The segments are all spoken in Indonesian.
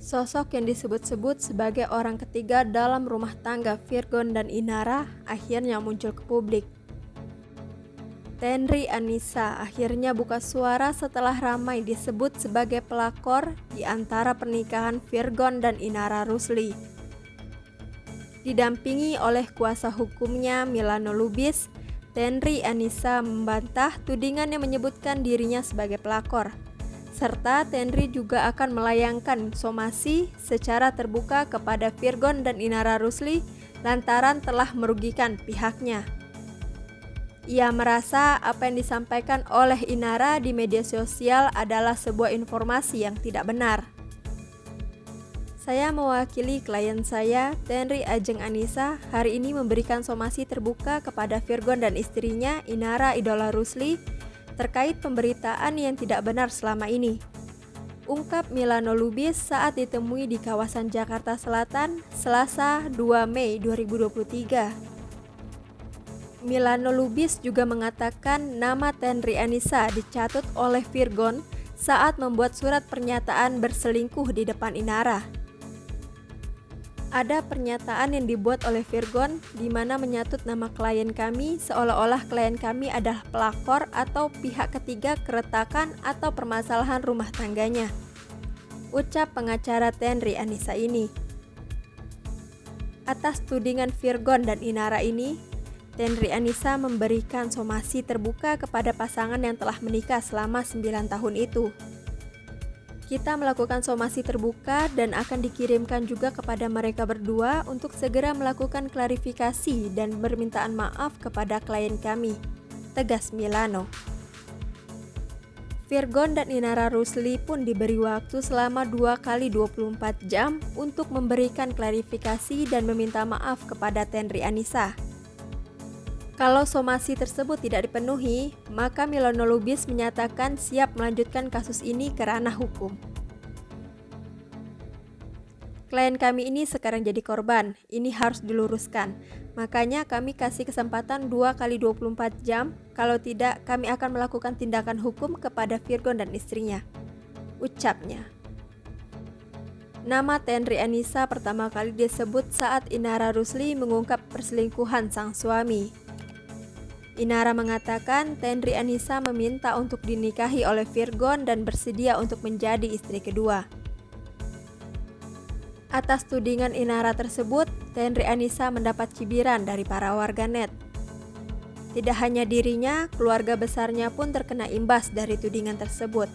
Sosok yang disebut-sebut sebagai orang ketiga dalam rumah tangga Virgon dan Inara akhirnya muncul ke publik. Tenri Anissa akhirnya buka suara setelah ramai disebut sebagai pelakor di antara pernikahan Virgon dan Inara Rusli. Didampingi oleh kuasa hukumnya Milano Lubis, Tenri Anissa membantah tudingan yang menyebutkan dirinya sebagai pelakor. Serta Tenri juga akan melayangkan somasi secara terbuka kepada Virgon dan Inara Rusli lantaran telah merugikan pihaknya. Ia merasa apa yang disampaikan oleh Inara di media sosial adalah sebuah informasi yang tidak benar. Saya mewakili klien saya, Tenri Ajeng Anissa, hari ini memberikan somasi terbuka kepada Virgon dan istrinya, Inara Idola Rusli, terkait pemberitaan yang tidak benar selama ini. Ungkap Milano Lubis saat ditemui di kawasan Jakarta Selatan, Selasa 2 Mei 2023. Milano Lubis juga mengatakan nama Tenri Anissa dicatut oleh Virgon saat membuat surat pernyataan berselingkuh di depan Inara. Ada pernyataan yang dibuat oleh Virgon di mana menyatut nama klien kami seolah-olah klien kami adalah pelakor atau pihak ketiga keretakan atau permasalahan rumah tangganya. Ucap pengacara Tenri Anissa ini. Atas tudingan Virgon dan Inara ini, Tenri Anissa memberikan somasi terbuka kepada pasangan yang telah menikah selama 9 tahun itu. Kita melakukan somasi terbuka dan akan dikirimkan juga kepada mereka berdua untuk segera melakukan klarifikasi dan permintaan maaf kepada klien kami, tegas Milano. Virgon dan Inara Rusli pun diberi waktu selama 2 kali 24 jam untuk memberikan klarifikasi dan meminta maaf kepada Tenri Anissa. Kalau somasi tersebut tidak dipenuhi, maka Milano Lubis menyatakan siap melanjutkan kasus ini ke ranah hukum. Klien kami ini sekarang jadi korban, ini harus diluruskan. Makanya kami kasih kesempatan 2 kali 24 jam, kalau tidak kami akan melakukan tindakan hukum kepada Virgon dan istrinya, ucapnya. Nama Tenri Anissa pertama kali disebut saat Inara Rusli mengungkap perselingkuhan sang suami. Inara mengatakan Tenri Anissa meminta untuk dinikahi oleh Virgon dan bersedia untuk menjadi istri kedua. Atas tudingan Inara tersebut, Tenri Anissa mendapat cibiran dari para warganet. Tidak hanya dirinya, keluarga besarnya pun terkena imbas dari tudingan tersebut.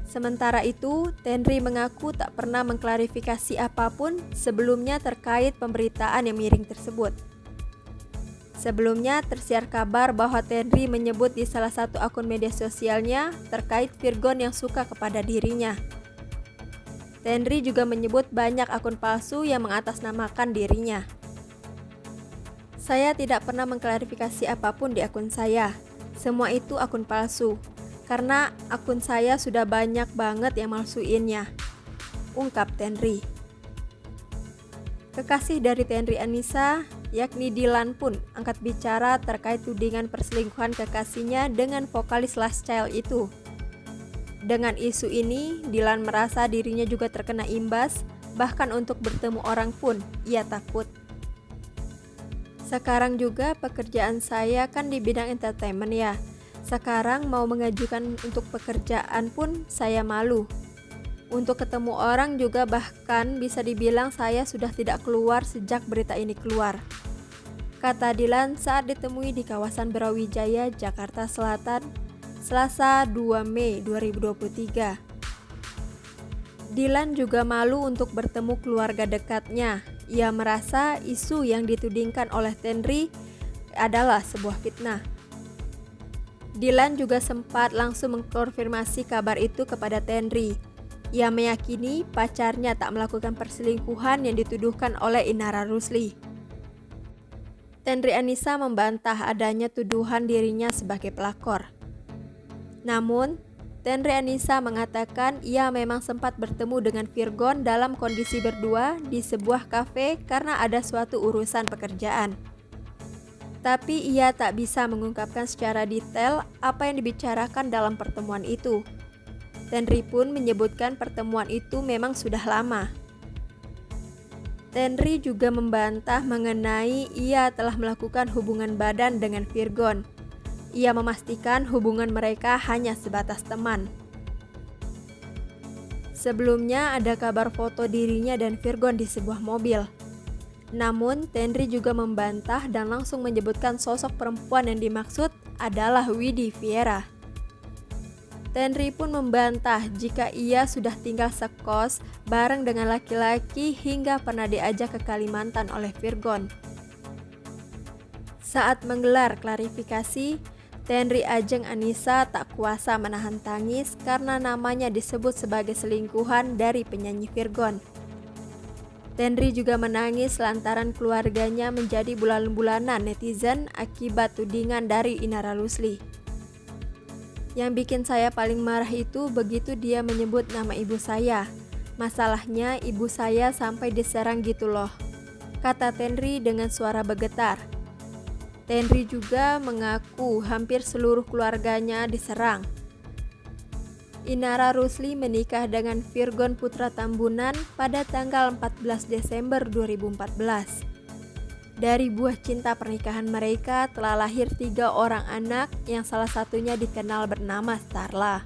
Sementara itu, Tenri mengaku tak pernah mengklarifikasi apapun sebelumnya terkait pemberitaan yang miring tersebut. Sebelumnya tersiar kabar bahwa Tenri menyebut di salah satu akun media sosialnya terkait Virgon yang suka kepada dirinya. Tenri juga menyebut banyak akun palsu yang mengatasnamakan dirinya. Saya tidak pernah mengklarifikasi apapun di akun saya. Semua itu akun palsu. Karena akun saya sudah banyak banget yang malsuinnya, ungkap Tenri. Kekasih dari Tenri Anissa, yakni Dilan pun angkat bicara terkait tudingan perselingkuhan kekasihnya dengan vokalis Last Child itu. Dengan isu ini, Dilan merasa dirinya juga terkena imbas, bahkan untuk bertemu orang pun ia takut. Sekarang juga pekerjaan saya kan di bidang entertainment ya. Sekarang mau mengajukan untuk pekerjaan pun saya malu. Untuk ketemu orang juga bahkan bisa dibilang saya sudah tidak keluar sejak berita ini keluar, kata Dilan saat ditemui di kawasan Brawijaya, Jakarta Selatan, Selasa 2 Mei 2023. Dilan juga malu untuk bertemu keluarga dekatnya. Ia merasa isu yang ditudingkan oleh Tenri adalah sebuah fitnah. Dilan juga sempat langsung mengkonfirmasi kabar itu kepada Tenri. Ia meyakini pacarnya tak melakukan perselingkuhan yang dituduhkan oleh Inara Rusli. Tenri Anissa membantah adanya tuduhan dirinya sebagai pelakor. Namun, Tenri Anissa mengatakan ia memang sempat bertemu dengan Virgon dalam kondisi berdua di sebuah kafe karena ada suatu urusan pekerjaan. Tapi ia tak bisa mengungkapkan secara detail apa yang dibicarakan dalam pertemuan itu. Tenri pun menyebutkan pertemuan itu memang sudah lama. Tenri juga membantah mengenai ia telah melakukan hubungan badan dengan Virgon. Ia memastikan hubungan mereka hanya sebatas teman. Sebelumnya ada kabar foto dirinya dan Virgon di sebuah mobil. Namun, Tenri juga membantah dan langsung menyebutkan sosok perempuan yang dimaksud adalah Widi Vieira. Tenri pun membantah jika ia sudah tinggal sekos bareng dengan laki-laki hingga pernah diajak ke Kalimantan oleh Virgon. Saat menggelar klarifikasi, Tenri Ajeng Anissa tak kuasa menahan tangis karena namanya disebut sebagai selingkuhan dari penyanyi Virgon. Tenri juga menangis lantaran keluarganya menjadi bulan-bulanan netizen akibat tudingan dari Inara Rusli. Yang bikin saya paling marah itu begitu dia menyebut nama ibu saya. Masalahnya ibu saya sampai diserang gitu loh, kata Tenri dengan suara bergetar. Tenri juga mengaku hampir seluruh keluarganya diserang. Inara Rusli menikah dengan Virgon Putra Tambunan pada tanggal 14 Desember 2014. Dari buah cinta pernikahan mereka telah lahir 3 orang anak yang salah satunya dikenal bernama Starla.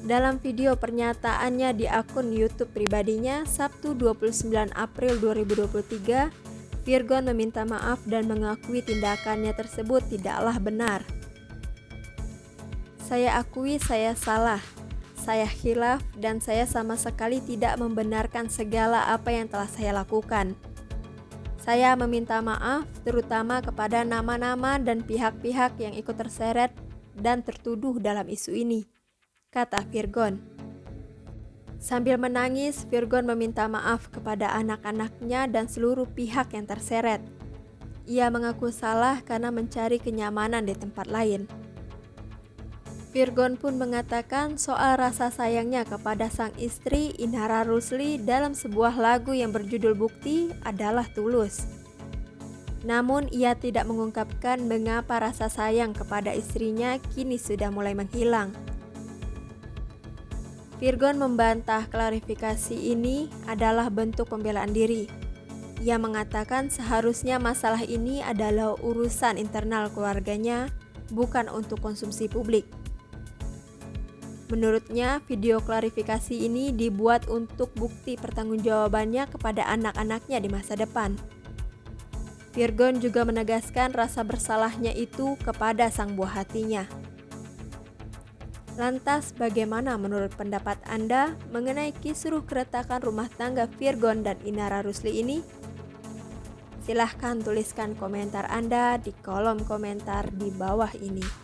Dalam video pernyataannya di akun YouTube pribadinya Sabtu 29 April 2023, Virgon meminta maaf dan mengakui tindakannya tersebut tidaklah benar. Saya akui saya salah, saya khilaf dan saya sama sekali tidak membenarkan segala apa yang telah saya lakukan. Saya meminta maaf terutama kepada nama-nama dan pihak-pihak yang ikut terseret dan tertuduh dalam isu ini, kata Virgon. Sambil menangis, Virgon meminta maaf kepada anak-anaknya dan seluruh pihak yang terseret. Ia mengaku salah karena mencari kenyamanan di tempat lain. Virgon pun mengatakan soal rasa sayangnya kepada sang istri Inara Rusli dalam sebuah lagu yang berjudul Bukti adalah tulus. Namun ia tidak mengungkapkan mengapa rasa sayang kepada istrinya kini sudah mulai menghilang. Virgon membantah klarifikasi ini adalah bentuk pembelaan diri. Ia mengatakan seharusnya masalah ini adalah urusan internal keluarganya, bukan untuk konsumsi publik. Menurutnya, video klarifikasi ini dibuat untuk bukti pertanggungjawabannya kepada anak-anaknya di masa depan. Virgon juga menegaskan rasa bersalahnya itu kepada sang buah hatinya. Lantas bagaimana menurut pendapat Anda mengenai kisruh keretakan rumah tangga Virgon dan Inara Rusli ini? Silahkan tuliskan komentar Anda di kolom komentar di bawah ini.